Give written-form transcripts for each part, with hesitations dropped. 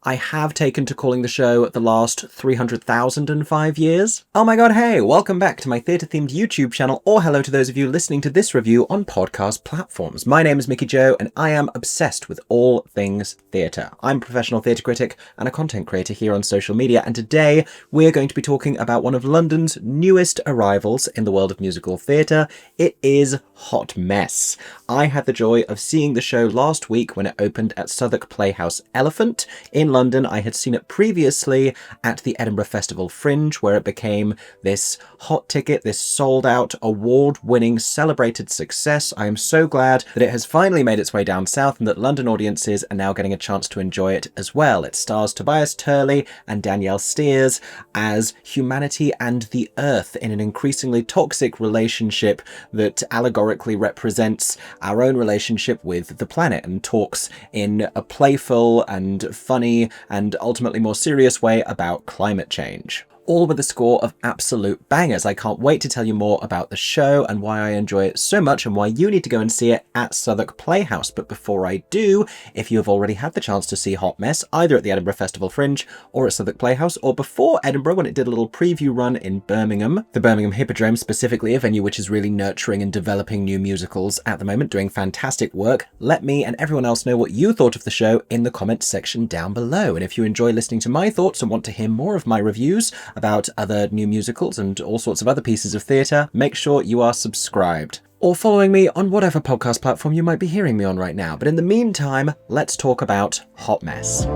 I have taken to calling the show the last 300,005 years. Oh my god, hey, welcome back to my theatre-themed YouTube channel, or hello to those of you listening to this review on podcast platforms. My name is Mickey Joe, and I am obsessed with all things theatre. I'm a professional theatre critic and a content creator here on social media, and today we're going to be talking about one of London's newest arrivals in the world of musical theatre. It is Hot Mess. I had the joy of seeing the show last week when it opened at Southwark Playhouse Elephant in London. I had seen it previously at the Edinburgh Festival Fringe, where it became this hot ticket, this sold-out, award-winning, celebrated success. I am so glad that it has finally made its way down south and that London audiences are now getting a chance to enjoy it as well. It stars Tobias, Turley and Danielle as humanity and the earth in an increasingly toxic relationship that allegorically represents our own relationship with the planet and talks in a playful and funny and ultimately more serious way about climate change. All with a score of absolute bangers. I can't wait to tell you more about the show and why I enjoy it so much and why you need to go and see it at Southwark Playhouse. But before I do, if you have already had the chance to see Hot Mess, either at the Edinburgh Festival Fringe or at Southwark Playhouse, or before Edinburgh when it did a little preview run in Birmingham, the Birmingham Hippodrome specifically, a venue which is really nurturing and developing new musicals at the moment, doing fantastic work, let me and everyone else know what you thought of the show in the comments section down below. And if you enjoy listening to my thoughts and want to hear more of my reviews about other new musicals and all sorts of other pieces of theatre, make sure you are subscribed or following me on whatever podcast platform you might be hearing me on right now. But in the meantime, let's talk about Hot Mess.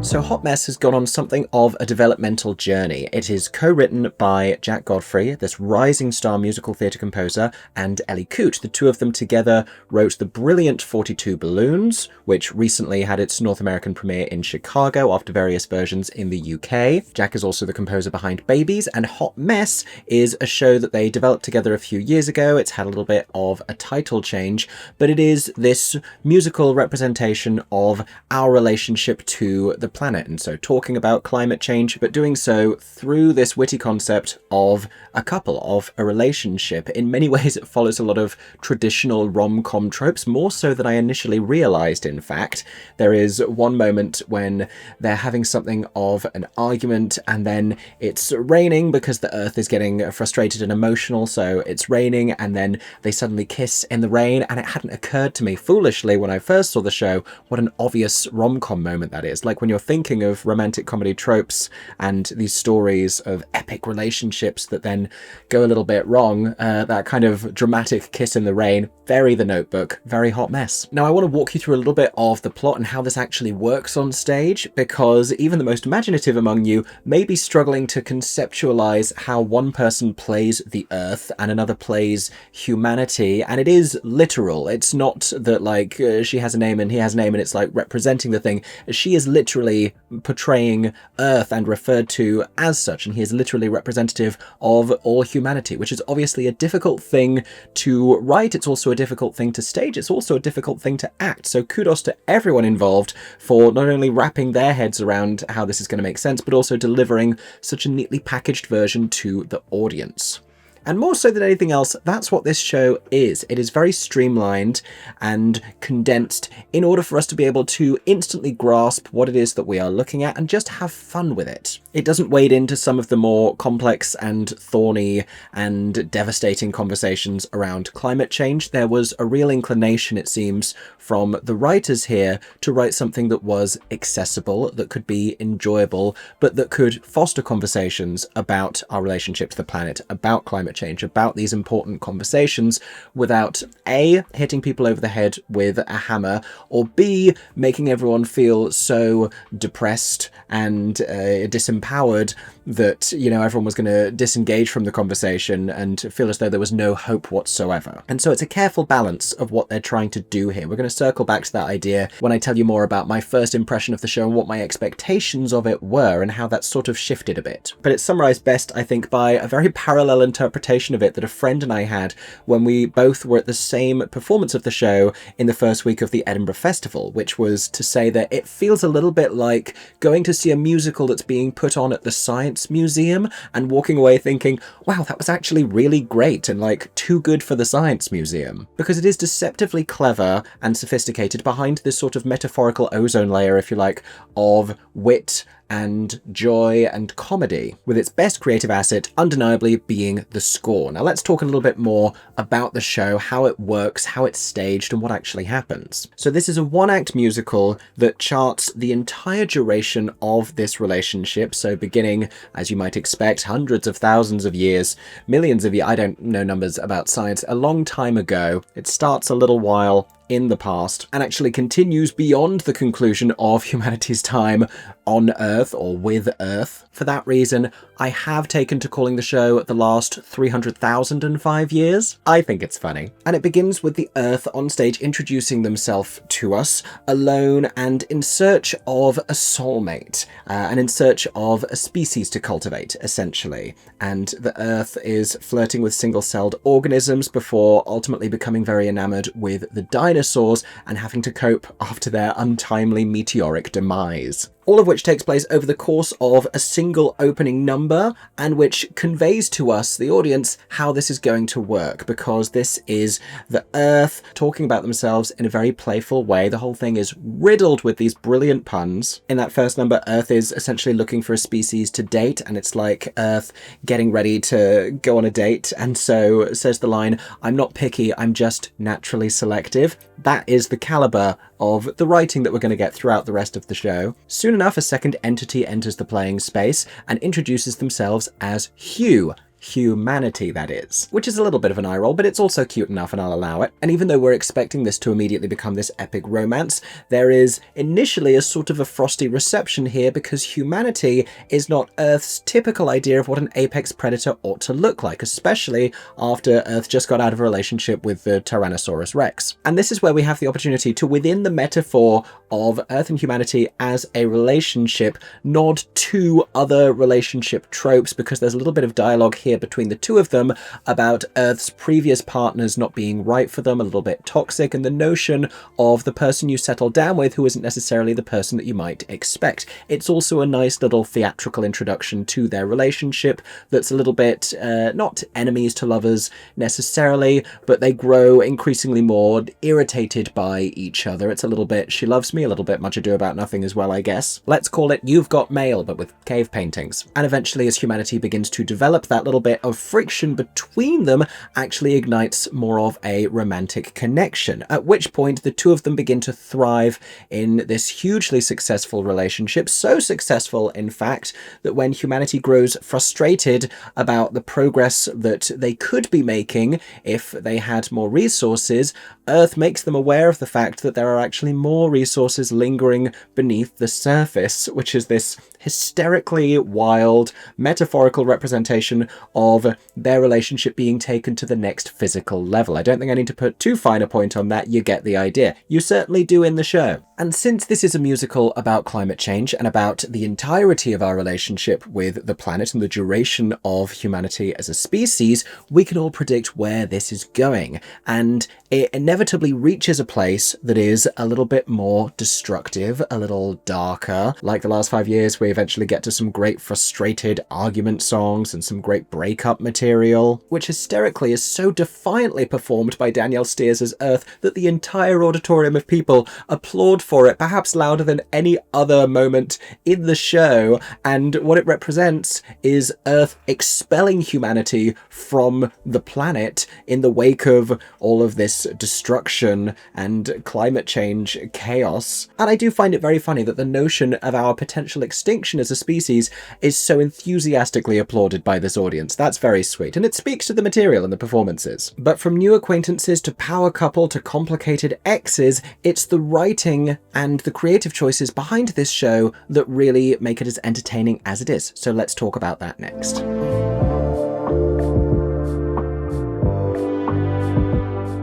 So Hot Mess has gone on something of a developmental journey. It is co-written by Godfrey, this rising star musical theatre composer, and Ellie Coote. The two of them together wrote the brilliant 42 Balloons, which recently had its North American premiere in Chicago after various versions in the UK. Jack is also the composer behind Babies, and Hot Mess is a show that they developed together a few years ago. It's had a little bit of a title change, but it is this musical representation of our relationship to the planet, and so talking about climate change, but doing so through this witty concept of a couple, of a relationship. In many ways it follows a lot of traditional rom-com tropes, more so than I initially realized. In fact, there is one moment when they're having something of an argument and then it's raining because the earth is getting frustrated and emotional, so it's raining, and then they suddenly kiss in the rain, and it hadn't occurred to me foolishly when I first saw the show what an obvious rom-com moment that is. Like when you're thinking of romantic comedy tropes and these stories of epic relationships that then go a little bit wrong, that kind of dramatic kiss in the rain, very The Notebook, very Hot Mess. Now I want to walk you through a little bit of the plot and how this actually works on stage, because even the most imaginative among you may be struggling to conceptualize how one person plays the earth and another plays humanity, and it is literal. It's not that like she has a name and he has a name and it's like representing the thing. She is literally portraying Earth and referred to as such, and he is literally representative of all humanity, which is obviously a difficult thing to write. It's also a difficult thing to stage. It's also a difficult thing to act. So kudos to everyone involved for not only wrapping their heads around how this is going to make sense, but also delivering such a neatly packaged version to the audience. And more so than anything else, that's what this show is. It is very streamlined and condensed in order for us to be able to instantly grasp what it is that we are looking at and just have fun with it. It doesn't wade into some of the more complex and thorny and devastating conversations around climate change. There was a real inclination, it seems, from the writers here to write something that was accessible, that could be enjoyable, but that could foster conversations about our relationship to the planet, about climate change, about these important conversations, without A, hitting people over the head with a hammer, or B, making everyone feel so depressed and disempowered that, you know, everyone was going to disengage from the conversation and feel as though there was no hope whatsoever. And so it's a careful balance of what they're trying to do here. We're going to circle back to that idea when I tell you more about my first impression of the show and what my expectations of it were and how that sort of shifted a bit. But it's summarized best, I think, by a very parallel interpretation of it that a friend and I had when we both were at the same performance of the show in the first week of the Edinburgh Festival, which was to say that it feels a little bit like going to see a musical that's being put on at the Science science museum and walking away thinking, wow, that was actually really great and like too good for the science museum. Because it is deceptively clever and sophisticated behind this sort of metaphorical ozone layer, if you like, of wit and joy and comedy, with its best creative asset undeniably being the score. Now let's talk a little bit more about the show, how it works, how it's staged, and what actually happens. So this is a one-act musical that charts the entire duration of this relationship, so beginning, as you might expect, hundreds of thousands of years, millions of years, I don't know numbers about science, a long time ago. It starts a little while in the past and actually continues beyond the conclusion of humanity's time on Earth or with Earth. For that reason, I have taken to calling the show the last 300,005 years. I think it's funny. And it begins with the Earth on stage introducing themselves to us, alone and in search of a soulmate, and in search of a species to cultivate, essentially. And the Earth is flirting with single-celled organisms before ultimately becoming very enamored with the dinosaurs and having to cope after their untimely meteoric demise. All of which takes place over the course of a single opening number, and which conveys to us, the audience, how this is going to work, because this is the Earth talking about themselves in a very playful way. The whole thing is riddled with these brilliant puns. In that first number, Earth is essentially looking for a species to date, and it's like Earth getting ready to go on a date, and so says the line, "I'm not picky, I'm just naturally selective." That is the caliber of the writing that we're going to get throughout the rest of the show. Soon enough, a second entity enters the playing space and introduces themselves as Hugh. Humanity, that is. Which is a little bit of an eye roll, but it's also cute enough and I'll allow it. And even though we're expecting this to immediately become this epic romance, there is initially a sort of a frosty reception here because humanity is not Earth's typical idea of what an apex predator ought to look like, especially after Earth just got out of a relationship with the Tyrannosaurus Rex. And this is where we have the opportunity to, within the metaphor of Earth and humanity as a relationship, nod to other relationship tropes, because there's a little bit of dialogue here between the two of them about Earth's previous partners not being right for them, a little bit toxic, and the notion of the person you settle down with who isn't necessarily the person that you might expect. It's also a nice little theatrical introduction to their relationship that's a little bit, not enemies to lovers necessarily, but they grow increasingly more irritated by each other. It's a little bit she loves me, a little bit much ado about nothing as well, I guess. Let's call it You've Got Mail, but with cave paintings. And eventually, as humanity begins to develop, that little bit of friction between them actually ignites more of a romantic connection, at which point the two of them begin to thrive in this hugely successful relationship, so successful in fact that when humanity grows frustrated about the progress that they could be making if they had more resources, Earth makes them aware of the fact that there are actually more resources lingering beneath the surface, which is this hysterically wild metaphorical representation of their relationship being taken to the next physical level. I don't think I need to put too fine a point on that, you get the idea. You certainly do in the show. And since this is a musical about climate change and about the entirety of our relationship with the planet and the duration of humanity as a species, we can all predict where this is going. And it inevitably reaches a place that is a little bit more destructive, a little darker. Like the last 5 years, we eventually get to some great frustrated argument songs and some great breakup material, which hysterically is so defiantly performed by Danielle Steers' Earth that the entire auditorium of people applaud for it, perhaps louder than any other moment in the show. And what it represents is Earth expelling humanity from the planet in the wake of all of this destruction and climate change chaos. And I do find it very funny that the notion of our potential extinction as a species is so enthusiastically applauded by this audience. That's very sweet, and it speaks to the material and the performances. But from new acquaintances to power couple to complicated exes, it's the writing and the creative choices behind this show that really make it as entertaining as it is. So let's talk about that next.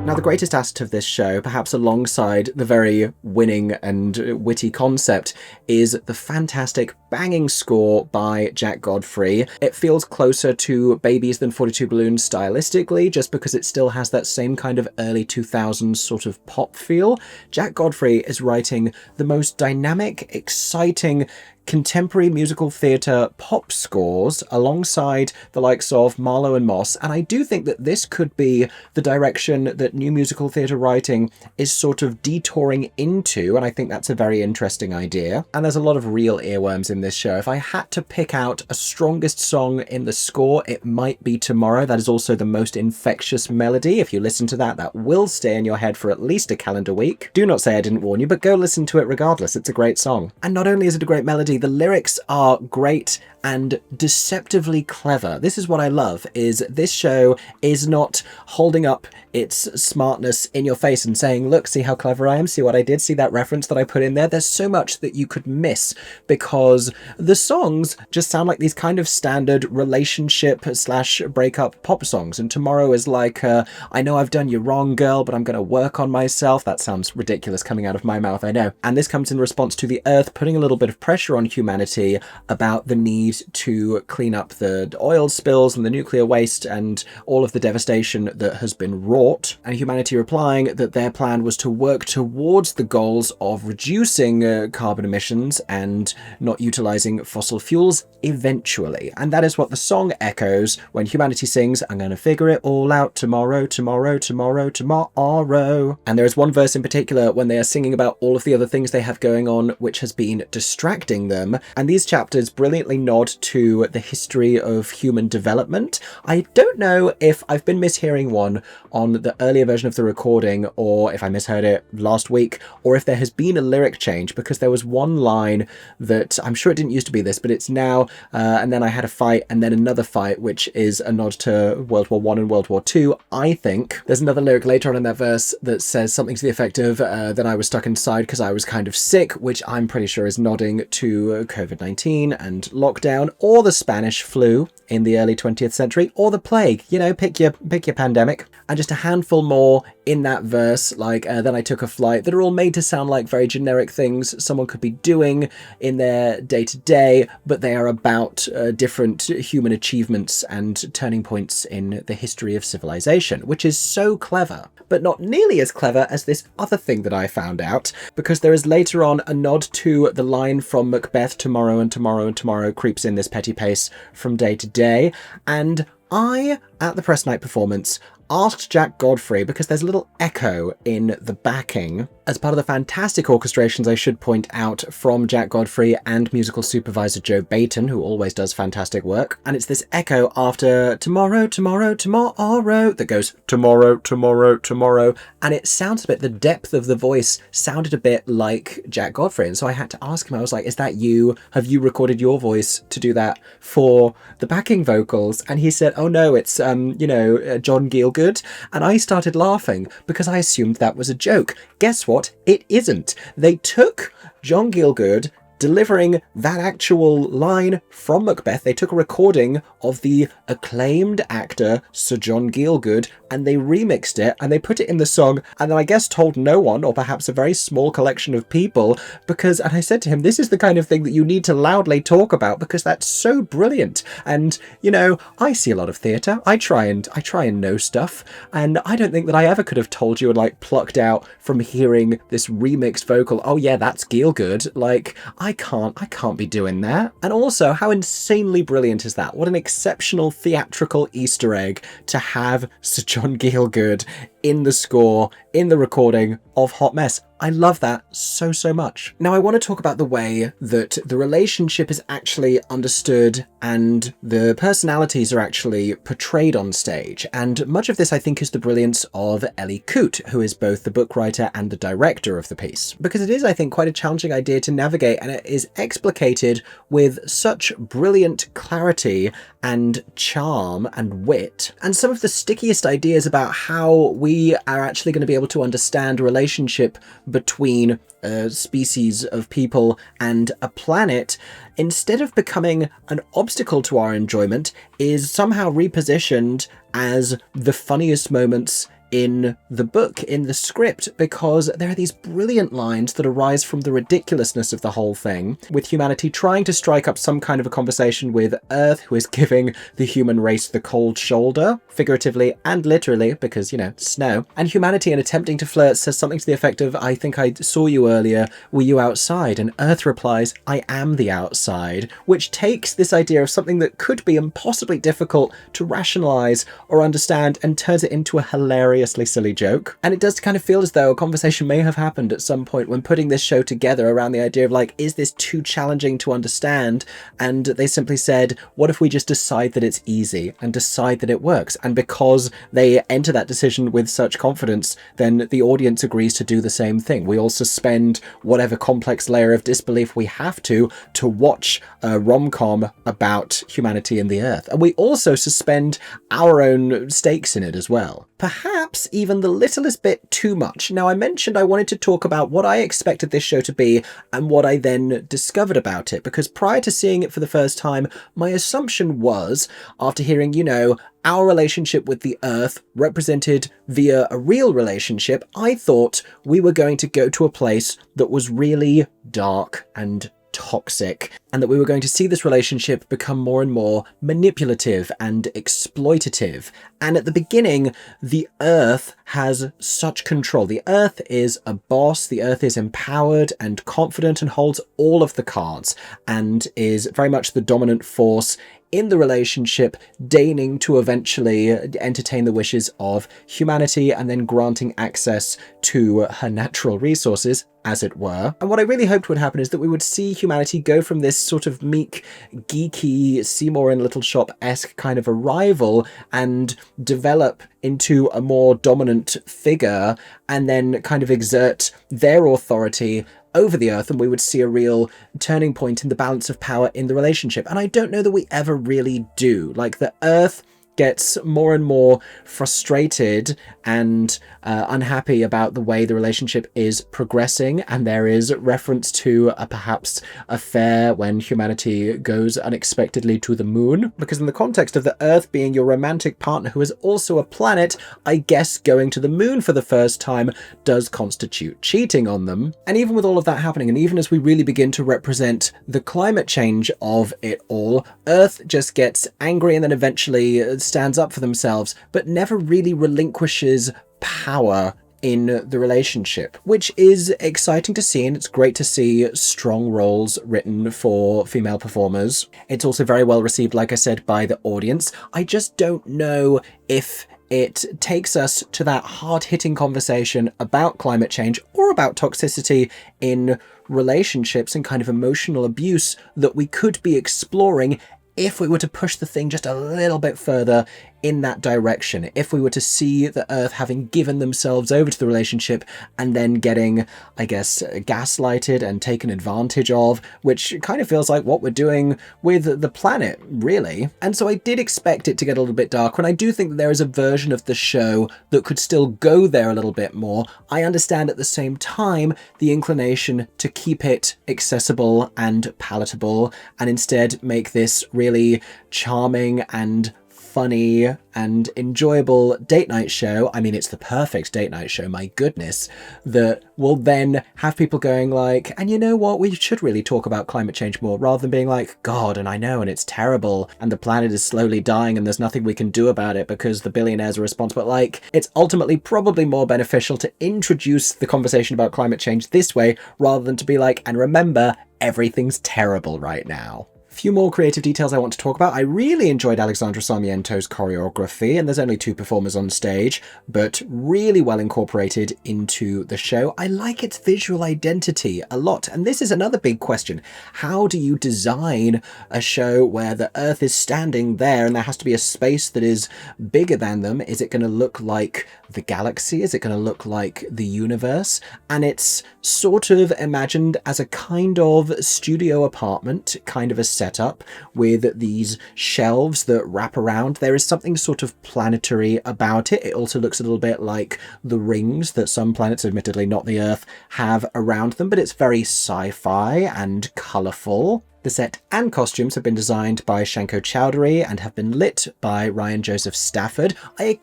Now, the greatest asset of this show, perhaps alongside the very winning and witty concept, is the fantastic banging score by Jack Godfrey. It feels closer to Babies Than 42 Balloons stylistically, just because it still has that same kind of early 2000s sort of pop feel. Jack Godfrey is writing the most dynamic, exciting, contemporary musical theatre pop scores alongside the likes of Marlowe and Moss, and I do think that this could be the direction that new musical theatre writing is sort of detouring into, and I think that's a very interesting idea. And there's a lot of real earworms in this show. If I had to pick out a strongest song in the score, it might be Tomorrow. That is also the most infectious melody. If you listen to that, that will stay in your head for at least a calendar week. Do not say I didn't warn you, but go listen to it regardless. It's a great song. And not only is it a great melody, the lyrics are great and deceptively clever. This is what I love, is this show is not holding up its smartness in your face and saying, look, see how clever I am, see what I did, see that reference that I put in there. There's so much that you could miss because the songs just sound like these kind of standard relationship / breakup pop songs. And Tomorrow is like, I know I've done you wrong, girl, but I'm going to work on myself. That sounds ridiculous coming out of my mouth, I know. And this comes in response to the Earth putting a little bit of pressure on humanity about the need to clean up the oil spills and the nuclear waste and all of the devastation that has been wrought, and humanity replying that their plan was to work towards the goals of reducing carbon emissions and not utilizing fossil fuels eventually. And that is what the song echoes when humanity sings, I'm gonna figure it all out tomorrow, tomorrow, tomorrow, tomorrow. And there is one verse in particular when they are singing about all of the other things they have going on which has been distracting them, and these chapters brilliantly nod to the history of human development. I don't know if I've been mishearing one on the earlier version of the recording, or if I misheard it last week, or if there has been a lyric change, because there was one line that I'm sure it didn't used to be this, but it's now, and then I had a fight and then another fight, which is a nod to World War I and World War II, I think. There's another lyric later on in that verse that says something to the effect of, then I was stuck inside because I was kind of sick, which I'm pretty sure is nodding to COVID-19 and lockdown, or the Spanish flu in the early 20th century, or the plague. You know, pick your pandemic. And just a handful more in that verse, like then I took a flight, that are all made to sound like very generic things someone could be doing in their day-to-day, but they are about different human achievements and turning points in the history of civilization, which is so clever, but not nearly as clever as this other thing that I found out, because there is later on a nod to the line from Macbeth, tomorrow and tomorrow and tomorrow creeps in this petty pace from day to day. And I, at the press night performance, asked Jack Godfrey, because there's a little echo in the backing, as part of the fantastic orchestrations, I should point out, from Jack Godfrey and musical supervisor Joe Bayton, who always does fantastic work. And it's this echo after tomorrow, tomorrow, tomorrow, that goes tomorrow, tomorrow, tomorrow. And it sounds a bit, the depth of the voice sounded a bit like Jack Godfrey. And so I had to ask him, I was like, is that you? Have you recorded your voice to do that for the backing vocals? And he said, oh no, it's, John Gielgud. And I started laughing because I assumed that was a joke. Guess what? It isn't. They took John Gielgud delivering that actual line from Macbeth. They took a recording of the acclaimed actor Sir John Gielgud and they remixed it and they put it in the song, and then I guess told no one, or perhaps a very small collection of people, because, and I said to him, this is the kind of thing that you need to loudly talk about because that's so brilliant. And you know, I see a lot of theatre. I try and know stuff, and I don't think that I ever could have told you and like plucked out from hearing this remixed vocal, oh yeah, that's Gielgud. Like, I can't be doing that. And also, how insanely brilliant is that? What an exceptional theatrical Easter egg to have Sir John Gielgud in the score, in the recording of Hot Mess. I love that so much. Now I want to talk about the way that the relationship is actually understood and the personalities are actually portrayed on stage. And much of this, I think, is the brilliance of Ellie Coote, who is both the book writer and the director of the piece. Because it is, I think, quite a challenging idea to navigate, and it is explicated with such brilliant clarity and charm and wit. And some of the stickiest ideas about how we are actually going to be able to understand a relationship between a species of people and a planet, instead of becoming an obstacle to our enjoyment, is somehow repositioned as the funniest moments in the book, in the script, because there are these brilliant lines that arise from the ridiculousness of the whole thing, with humanity trying to strike up some kind of a conversation with Earth, who is giving the human race the cold shoulder, figuratively and literally, because, you know, snow, and humanity, in attempting to flirt, says something to the effect of, I think I saw you earlier, were you outside? And Earth replies, I am the outside, which takes this idea of something that could be impossibly difficult to rationalize or understand and turns it into a hilariously silly joke. And it does kind of feel as though a conversation may have happened at some point when putting this show together around the idea of like, is this too challenging to understand? And they simply said, what if we just decide that it's easy and decide that it works? And because they enter that decision with such confidence, then the audience agrees to do the same thing. We all suspend whatever complex layer of disbelief we have to watch a rom-com about humanity and the Earth. And we also suspend our own stakes in it as well. Perhaps even the littlest bit too much. Now, I mentioned I wanted to talk about what I expected this show to be and what I then discovered about it, because prior to seeing it for the first time, my assumption was, after hearing, you know, our relationship with the Earth represented via a real relationship, I thought we were going to go to a place that was really dark and toxic, and that we were going to see this relationship become more and more manipulative and exploitative. And at the beginning, the Earth has such control. The Earth is a boss, the Earth is empowered and confident and holds all of the cards, and is very much the dominant force in the relationship, deigning to eventually entertain the wishes of humanity and then granting access to her natural resources, as it were. And what I really hoped would happen is that we would see humanity go from this sort of meek, geeky, Seymour in Little Shop-esque kind of arrival and develop into a more dominant figure and then kind of exert their authority over the Earth, and we would see a real turning point in the balance of power in the relationship. And I don't know that we ever really do. Like, the Earth gets more and more frustrated and unhappy about the way the relationship is progressing, and there is reference to a perhaps affair when humanity goes unexpectedly to the moon, because in the context of the Earth being your romantic partner who is also a planet, I guess going to the moon for the first time does constitute cheating on them. And even with all of that happening, and even as we really begin to represent the climate change of it all, Earth just gets angry and then eventually stands up for themselves, but never really relinquishes power in the relationship, which is exciting to see, and it's great to see strong roles written for female performers. It's also very well received, like I said, by the audience. I just don't know if it takes us to that hard-hitting conversation about climate change or about toxicity in relationships and kind of emotional abuse that we could be exploring if we were to push the thing just a little bit further in that direction, if we were to see the Earth having given themselves over to the relationship and then getting, I guess, gaslighted and taken advantage of, which kind of feels like what we're doing with the planet, really. And so I did expect it to get a little bit darker, and I do think that there is a version of the show that could still go there a little bit more. I understand at the same time the inclination to keep it accessible and palatable, and instead make this really charming and funny and enjoyable date night show. I mean, it's the perfect date night show, my goodness, that will then have people going like, and you know what, we should really talk about climate change more, rather than being like, God, and I know, and it's terrible, and the planet is slowly dying, and there's nothing we can do about it because the billionaires are responsible. Like, it's ultimately probably more beneficial to introduce the conversation about climate change this way, rather than to be like, and remember, everything's terrible right now. Few more creative details I want to talk about. I really enjoyed Alexandra Sarmiento's choreography, and there's only 2 performers on stage, but really well incorporated into the show. I like its visual identity a lot, and this is another big question. How do you design a show where the Earth is standing there and there has to be a space that is bigger than them? Is it going to look like the galaxy? Is it going to look like the universe? And it's sort of imagined as a kind of studio apartment, kind of a setup with these shelves that wrap around. There is something sort of planetary about it. It also looks a little bit like the rings that some planets, admittedly not the Earth, have around them, but it's very sci-fi and colourful. The set and costumes have been designed by Shanko Chowdhury and have been lit by Ryan Joseph Stafford. I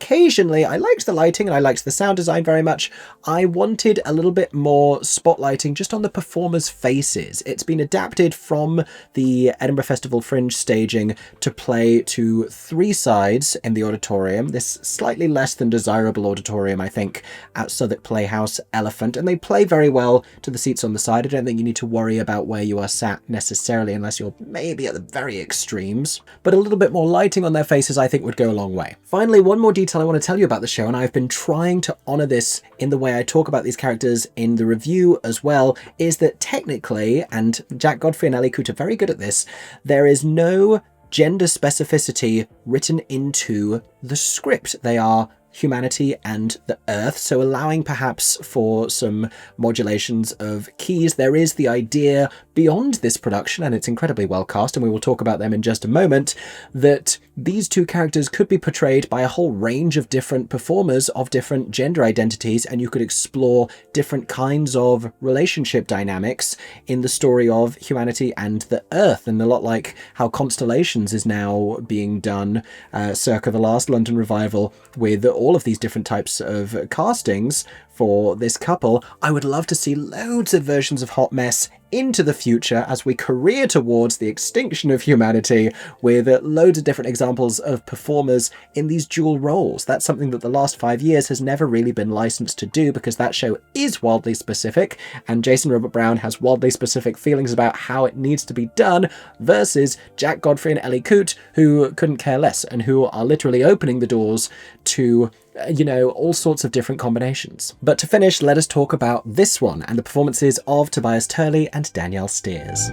liked the lighting and I liked the sound design very much. I wanted a little bit more spotlighting just on the performers' faces. It's been adapted from the Edinburgh Festival Fringe staging to play to 3 sides in the auditorium, this slightly less than desirable auditorium, I think, at Southwark Playhouse Elephant, and they play very well to the seats on the side. I don't think you need to worry about where you are sat necessarily unless you're maybe at the very extremes, but a little bit more lighting on their faces I think would go a long way. Finally, one more detail I want to tell you about the show, and I've been trying to honour this in the way I talk about these characters in the review as well, is that technically, and Jack Godfrey and Ellie Coote are very good at this, there is no gender specificity written into the script. They are humanity and the earth, so allowing perhaps for some modulations of keys. There is the idea beyond this production, and it's incredibly well cast, and we will talk about them in just a moment, that these two characters could be portrayed by a whole range of different performers of different gender identities, and you could explore different kinds of relationship dynamics in the story of humanity and the earth, and a lot like how Constellations is now being done circa the last London revival with all of these different types of castings for this couple. I would love to see loads of versions of Hot Mess into the future as we career towards the extinction of humanity, with loads of different examples of performers in these dual roles. That's something that the last 5 years has never really been licensed to do, because that show is wildly specific, and Jason Robert Brown has wildly specific feelings about how it needs to be done, versus Jack Godfrey and Ellie Coote, who couldn't care less and who are literally opening the doors to all sorts of different combinations. But to finish, let us talk about this one and the performances of Tobias Turley and Danielle Steers.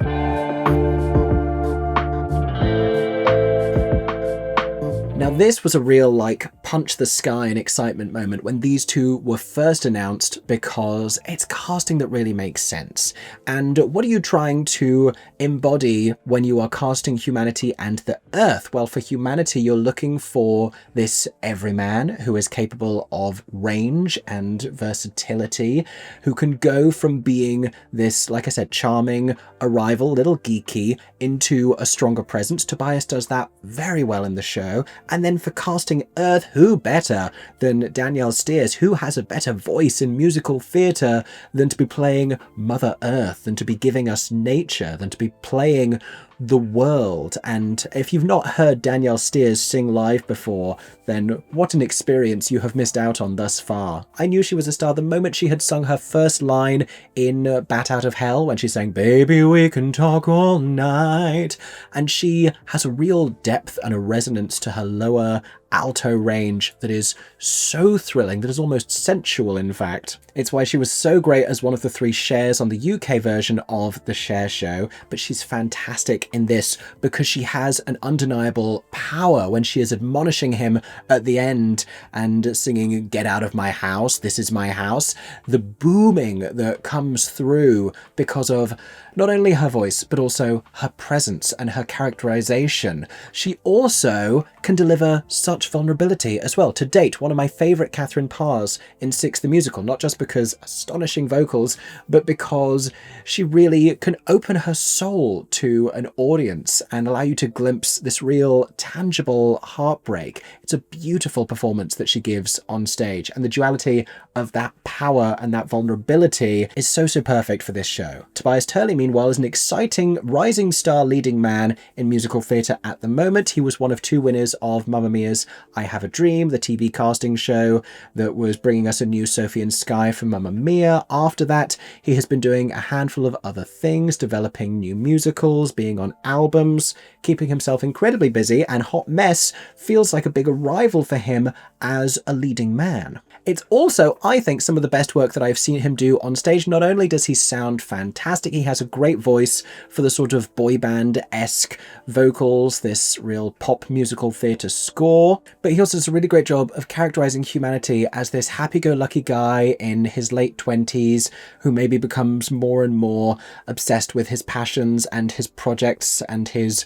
Now, this was a real, punch the sky and excitement moment when these two were first announced, because it's casting that really makes sense. And what are you trying to embody when you are casting humanity and the earth? Well, for humanity, you're looking for this everyman who is capable of range and versatility, who can go from being this, like I said, charming arrival, little geeky, into a stronger presence. Tobias does that very well in the show. And then for casting Earth, who better than Danielle Steers, who has a better voice in musical theatre than to be playing Mother Earth, than to be giving us nature, than to be playing the world. And if you've not heard Danielle Steers sing live before, then what an experience you have missed out on thus far. I knew she was a star the moment she had sung her first line in Bat Out of Hell, when she sang "Baby, we can talk all night," and she has a real depth and a resonance to her lower alto range that is so thrilling, that is almost sensual, in fact. It's why she was so great as one of the 3 Chers on the UK version of the Cher show, but she's fantastic in this because she has an undeniable power when she is admonishing him at the end and singing "Get out of my house, this is my house." The booming that comes through because of not only her voice, but also her presence and her characterization. She also can deliver such vulnerability as well. To date, one of my favourite Catherine Parrs in Six the Musical, not just because astonishing vocals, but because she really can open her soul to an audience and allow you to glimpse this real tangible heartbreak. It's a beautiful performance that she gives on stage, and the duality of that power and that vulnerability is so perfect for this show. Tobias Turley, meanwhile, is an exciting rising star leading man in musical theatre at the moment. He was one of 2 winners of Mamma Mia's I Have a Dream, the TV casting show that was bringing us a new Sophie and Sky from Mamma Mia. After that, he has been doing a handful of other things, developing new musicals, being on albums, keeping himself incredibly busy, and Hot Mess feels like a big arrival for him as a leading man. It's also, I think, some of the best work that I've seen him do on stage. Not only does he sound fantastic, he has a great voice for the sort of boy band-esque vocals, this real pop musical theatre score, more. But he also does a really great job of characterizing humanity as this happy-go-lucky guy in his late 20s who maybe becomes more and more obsessed with his passions and his projects and his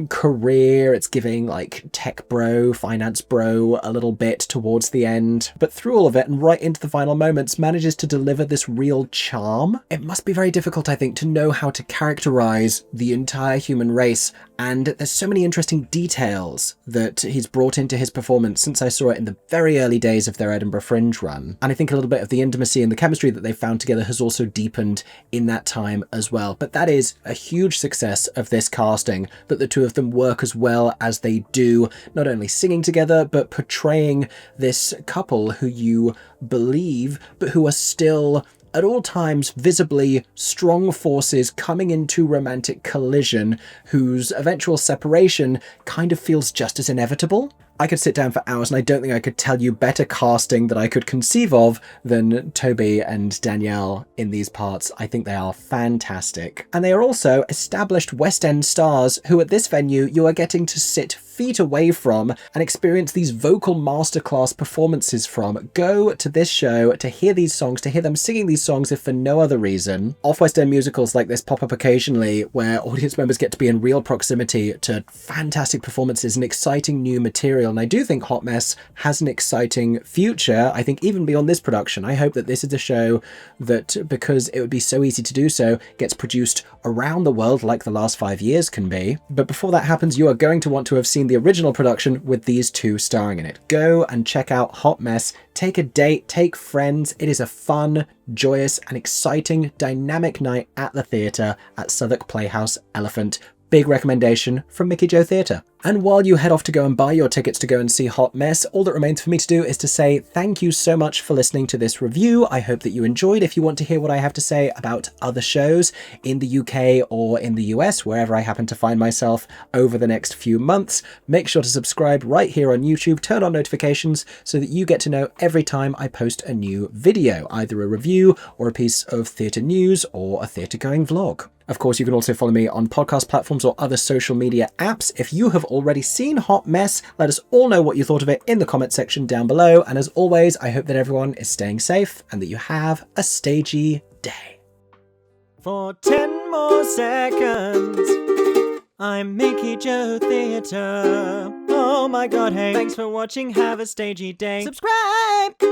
career. It's giving like tech bro, finance bro a little bit towards the end. But through all of it and right into the final moments, manages to deliver this real charm. It must be very difficult, I think, to know how to characterize the entire human race, and there's so many interesting details that he's brought into his performance since I saw it in the very early days of their Edinburgh Fringe run. And I think a little bit of the intimacy and the chemistry that they've found together has also deepened in that time as well. But that is a huge success of this casting, that the two of them work as well as they do, not only singing together, but portraying this couple who you believe, but who are still at all times visibly strong forces coming into romantic collision, whose eventual separation kind of feels just as inevitable. I could sit down for hours and I don't think I could tell you better casting that I could conceive of than Toby and Danielle in these parts. I think they are fantastic. And they are also established West End stars who at this venue you are getting to sit feet away from and experience these vocal masterclass performances from. Go to this show to hear these songs, to hear them singing these songs if for no other reason. Off-West End musicals like this pop up occasionally where audience members get to be in real proximity to fantastic performances and exciting new material. And I do think Hot Mess has an exciting future. I think even beyond this production, I hope that this is a show that, because it would be so easy to do so, gets produced around the world like the last 5 years can be. But before that happens, you are going to want to have seen the original production with these two starring in it. Go and check out Hot Mess. Take a date, take friends. It is a fun, joyous and exciting, dynamic night at the theatre at Southwark Playhouse Elephant. Big recommendation from Mickey Joe Theatre. And while you head off to go and buy your tickets to go and see Hot Mess, all that remains for me to do is to say thank you so much for listening to this review. I hope that you enjoyed. If you want to hear what I have to say about other shows in the UK or in the US, wherever I happen to find myself over the next few months, make sure to subscribe right here on YouTube, turn on notifications so that you get to know every time I post a new video, either a review or a piece of theatre news or a theatre-going vlog. Of course, you can also follow me on podcast platforms or other social media apps. If you have already seen Hot Mess, let us all know what you thought of it in the comment section down below. And as always, I hope that everyone is staying safe and that you have a stagey day. For 10 more seconds, I'm Mickey Joe Theatre. Oh my god, hey. Thanks for watching, have a stagey day. Subscribe!